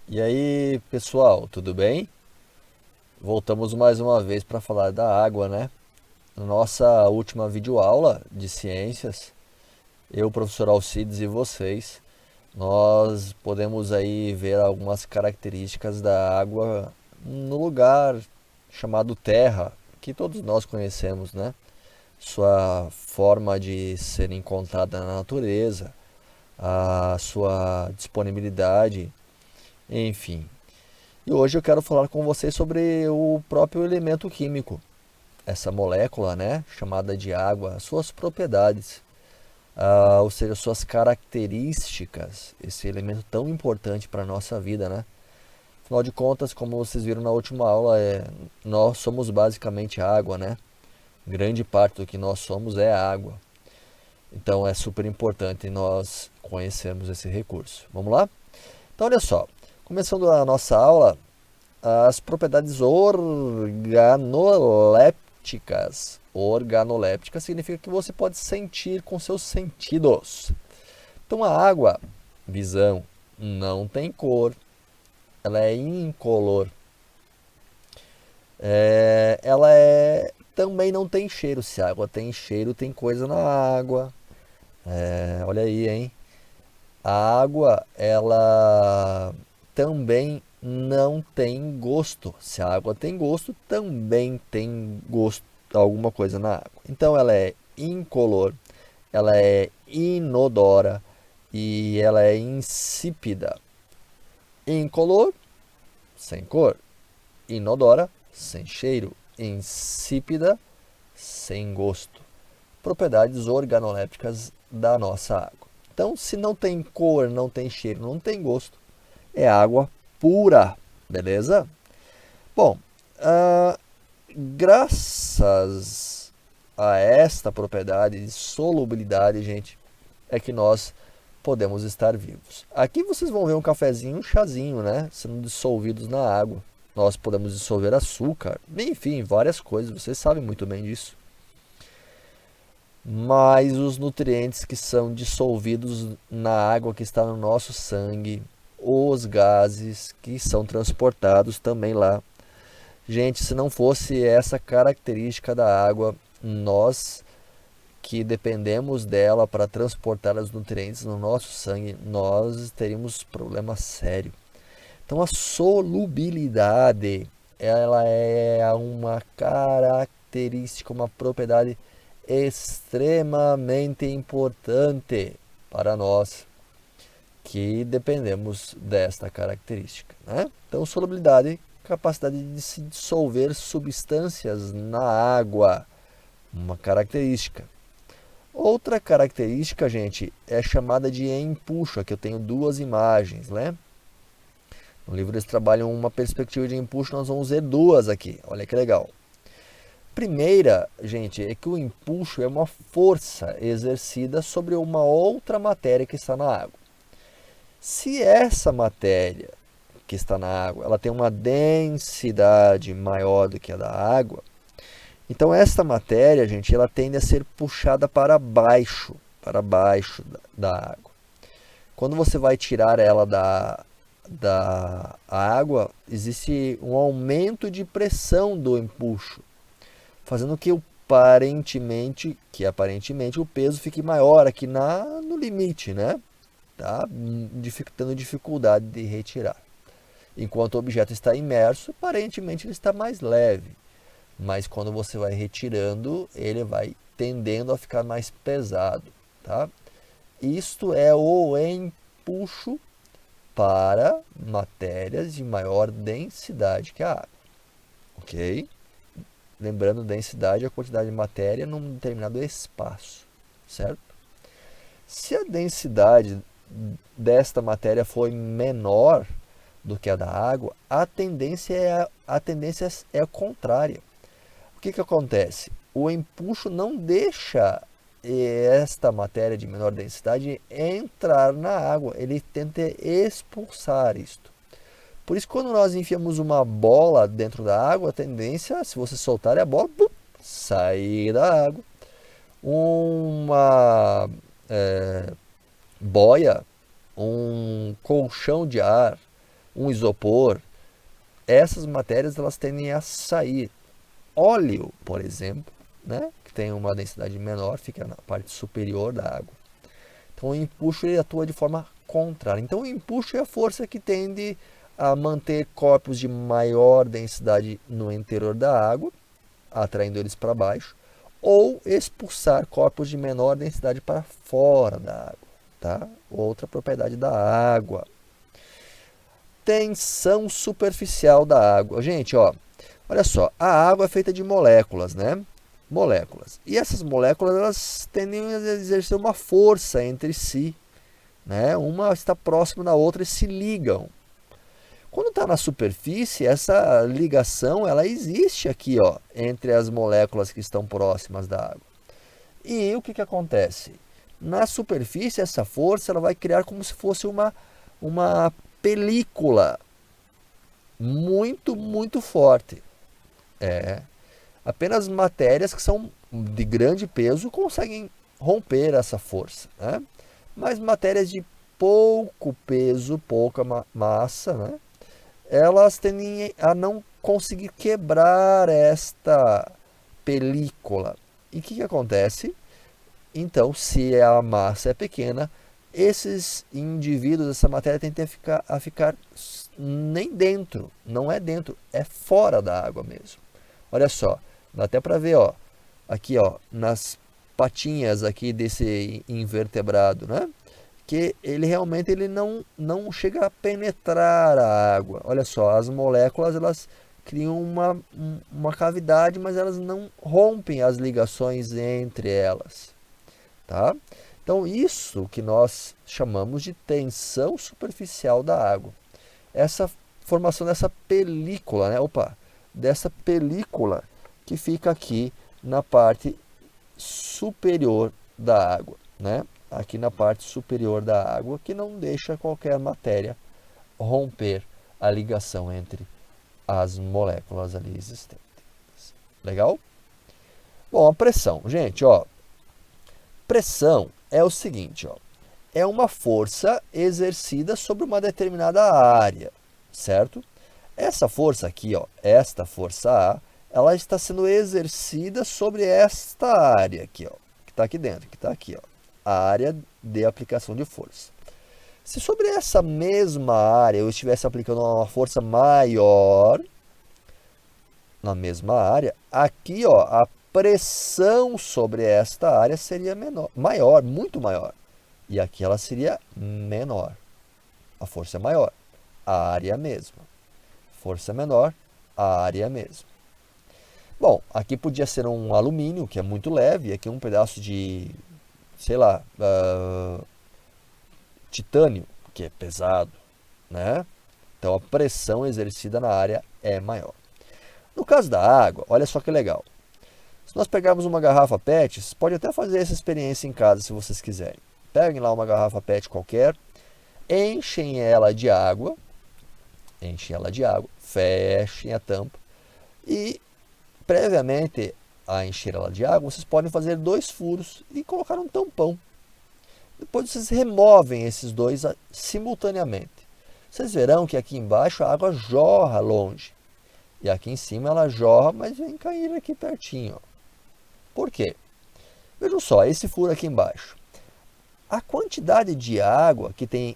E aí, pessoal, tudo bem? Voltamos mais uma vez para falar da água, né? Na nossa última videoaula de ciências, eu, professor Alcides e vocês, nós podemos aí ver algumas características da água no lugar chamado Terra, que todos nós conhecemos, né? Sua forma de ser encontrada na natureza, a sua disponibilidade, enfim. E hoje eu quero falar com vocês sobre o próprio elemento químico, essa molécula, né, chamada de água, suas propriedades, ou seja, suas características, esse elemento tão importante para a nossa vida, né? Afinal de contas, como vocês viram na última aula, nós somos basicamente água, né? Grande parte do que nós somos é água. Então é super importante nós conhecermos esse recurso. Vamos lá? Então olha só, começando a nossa aula, as propriedades organolépticas. Organoléptica significa que você pode sentir com seus sentidos. Então a água, visão, não tem cor, ela é incolor. Também não tem cheiro. Se a água tem cheiro, tem coisa na água. Olha aí, hein? A água, ela também não tem gosto. Se a água tem gosto, também tem gosto, alguma coisa na água. Então ela é incolor, ela é inodora e ela é insípida. Incolor, sem cor. Inodora, sem cheiro. Insípida, sem gosto. Propriedades organolépticas da nossa água. Então, se não tem cor, não tem cheiro, não tem gosto, é água pura, beleza? Bom, ah, graças a esta propriedade de solubilidade, gente, é que nós podemos estar vivos. Aqui vocês vão ver um cafezinho, um chazinho, né? Sendo dissolvidos na água. Nós podemos dissolver açúcar, enfim, várias coisas, vocês sabem muito bem disso. Mas os nutrientes que são dissolvidos na água que está no nosso sangue, os gases que são transportados também lá. Gente, se não fosse essa característica da água, nós que dependemos dela para transportar os nutrientes no nosso sangue, nós teríamos problema sério. Então a solubilidade, ela é uma característica, uma propriedade extremamente importante para nós que dependemos desta característica, né? Então, solubilidade, capacidade de se dissolver substâncias na água, uma característica. Outra característica, gente, é chamada de empuxo. Aqui eu tenho duas imagens, né? No livro eles trabalham uma perspectiva de empuxo, nós vamos ver duas aqui. Olha que legal. Primeira, gente, é que o empuxo é uma força exercida sobre uma outra matéria que está na água. Se essa matéria que está na água, ela tem uma densidade maior do que a da água, então esta matéria, gente, ela tende a ser puxada para baixo da água. Quando você vai tirar ela da água, existe um aumento de pressão do empuxo, fazendo que aparentemente o peso fique maior aqui no limite, né? Tá? Tendo dificuldade de retirar. Enquanto o objeto está imerso, aparentemente ele está mais leve, mas quando você vai retirando, ele vai tendendo a ficar mais pesado, tá? Isto é o empuxo para matérias de maior densidade que a água, ok? Lembrando, densidade é a quantidade de matéria num determinado espaço, certo? Se a densidade desta matéria for menor do que a da água, a tendência é contrária. O que acontece? O empuxo não deixa esta matéria de menor densidade entrar na água, ele tenta expulsar isto. Por isso, quando nós enfiamos uma bola dentro da água, a tendência, se você soltar a bola, sair da água. Uma boia, um colchão de ar, um isopor, essas matérias elas tendem a sair. Óleo, por exemplo, né, que tem uma densidade menor, fica na parte superior da água. Então o empuxo ele atua de forma contrária. Então o empuxo é a força que tende a manter corpos de maior densidade no interior da água, atraindo eles para baixo, ou expulsar corpos de menor densidade para fora da água. Tá? Outra propriedade da água. Tensão superficial da água. Gente, ó, olha só, a água é feita de moléculas, né? Moléculas. E essas moléculas elas tendem a exercer uma força entre si, né? Uma está próxima da outra e se ligam. Quando está na superfície, essa ligação ela existe aqui, ó, entre as moléculas que estão próximas da água. E o que acontece? Na superfície, essa força ela vai criar como se fosse uma película muito forte. Apenas matérias que são de grande peso conseguem romper essa força, né? Mas matérias de pouco peso, pouca massa, né? Elas tendem a não conseguir quebrar esta película. E o que acontece? Então, se a massa é pequena, esses indivíduos, essa matéria tende a ficar nem dentro, não é dentro, é fora da água mesmo. Olha só, dá até para ver, ó, aqui, ó, nas patinhas aqui desse invertebrado, né? Que ele realmente não chega a penetrar a água. Olha só, as moléculas elas criam uma cavidade, mas elas não rompem as ligações entre elas. Tá? Então, isso que nós chamamos de tensão superficial da água. Essa formação dessa película, né? Dessa película que fica aqui na parte superior da água, né? Aqui na parte superior da água, que não deixa qualquer matéria romper a ligação entre as moléculas ali existentes. Legal? Bom, a pressão. Gente, ó, pressão é o seguinte, ó, é uma força exercida sobre uma determinada área, certo? Essa força aqui, ó, esta força A, ela está sendo exercida sobre esta área aqui, ó, que está aqui dentro, que está aqui, ó, a área de aplicação de força. Se sobre essa mesma área eu estivesse aplicando uma força maior, na mesma área, aqui, ó, a pressão sobre esta área seria maior, muito maior. E aqui ela seria menor. A força é maior, a área é a mesma. Força menor, a área é a mesma. Bom, aqui podia ser um alumínio, que é muito leve, e aqui um pedaço de, sei lá, titânio, que é pesado, né? Então a pressão exercida na área é maior. No caso da água, olha só que legal. Se nós pegarmos uma garrafa PET, vocês podem até fazer essa experiência em casa se vocês quiserem. Peguem lá uma garrafa PET qualquer, enchem ela de água, fechem a tampa e previamente a encher ela de água, vocês podem fazer 2 furos e colocar um tampão. Depois vocês removem esses dois simultaneamente. Vocês verão que aqui embaixo a água jorra longe. E aqui em cima ela jorra, mas vem cair aqui pertinho. Ó. Por quê? Vejam só, esse furo aqui embaixo. A quantidade de água que tem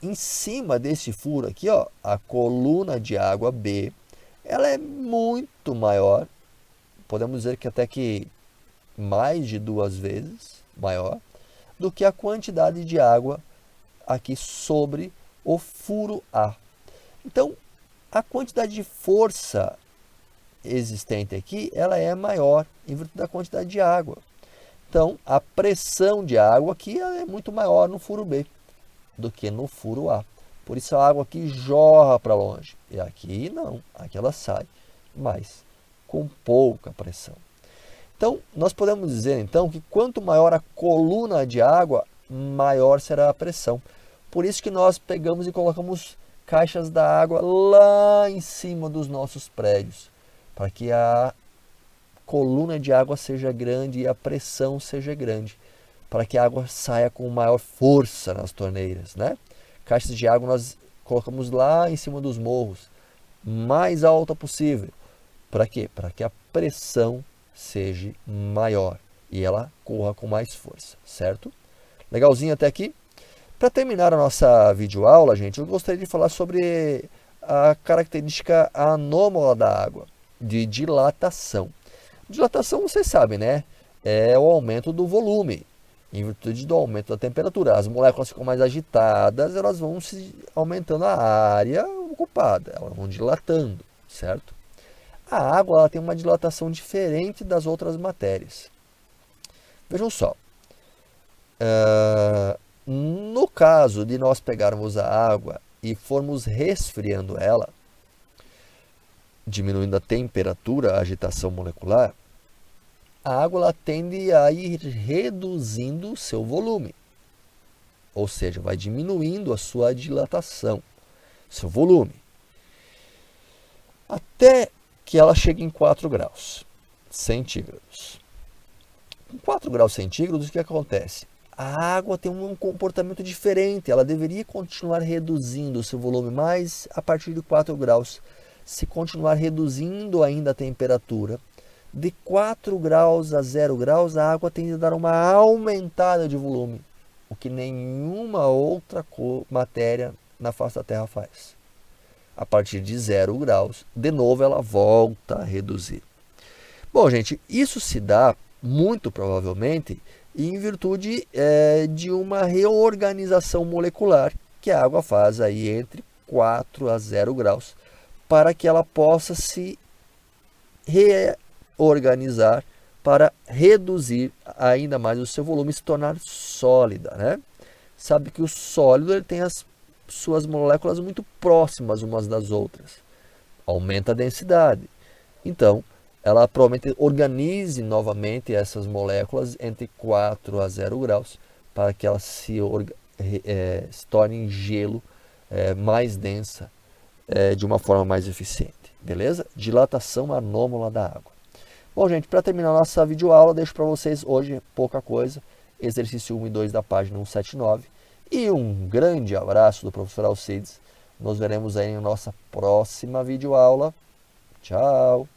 em cima desse furo aqui, ó, a coluna de água B, ela é muito maior. Podemos dizer que até que mais de 2 vezes maior do que a quantidade de água aqui sobre o furo A. Então, a quantidade de força existente aqui, ela é maior em virtude da quantidade de água. Então, a pressão de água aqui é muito maior no furo B do que no furo A. Por isso a água aqui jorra para longe. E aqui não, aqui ela sai, mas com pouca pressão. Então, nós podemos dizer então que quanto maior a coluna de água, maior será a pressão. Por isso que nós pegamos e colocamos caixas da água lá em cima dos nossos prédios, para que a coluna de água seja grande e a pressão seja grande, para que a água saia com maior força nas torneiras, né? Caixas de água nós colocamos lá em cima dos morros, mais alta possível. Para quê? Para que a pressão seja maior e ela corra com mais força, certo? Legalzinho até aqui? Para terminar a nossa videoaula, gente, eu gostaria de falar sobre a característica anômala da água, de dilatação. Dilatação, vocês sabem, né? É o aumento do volume, em virtude do aumento da temperatura. As moléculas ficam mais agitadas, elas vão se aumentando a área ocupada, elas vão dilatando, certo? A água ela tem uma dilatação diferente das outras matérias. Vejam só, no caso de nós pegarmos a água e formos resfriando ela, diminuindo a temperatura, a agitação molecular, a água ela tende a ir reduzindo o seu volume. Ou seja, vai diminuindo a sua dilatação, seu volume. Até que ela chegue em 4 graus centígrados. Com 4 graus centígrados, o que acontece? A água tem um comportamento diferente, ela deveria continuar reduzindo o seu volume, mas a partir de 4 graus, se continuar reduzindo ainda a temperatura, de 4 graus a 0 graus, a água tende a dar uma aumentada de volume, o que nenhuma outra matéria na face da Terra faz. A partir de 0 graus, de novo ela volta a reduzir. Bom, gente, isso se dá muito provavelmente em virtude de uma reorganização molecular que a água faz aí entre 4 a 0 graus, para que ela possa se reorganizar para reduzir ainda mais o seu volume e se tornar sólida, né? Sabe que o sólido ele tem as suas moléculas muito próximas umas das outras, aumenta a densidade. Então, ela provavelmente organize novamente essas moléculas entre 4 a 0 graus para que elas se tornem gelo mais densa de uma forma mais eficiente, beleza? Dilatação anômala da água. Bom, gente, para terminar a nossa videoaula, deixo para vocês hoje pouca coisa, exercício 1 e 2 da página 179, e um grande abraço do professor Alcides. Nos veremos aí em nossa próxima videoaula. Tchau!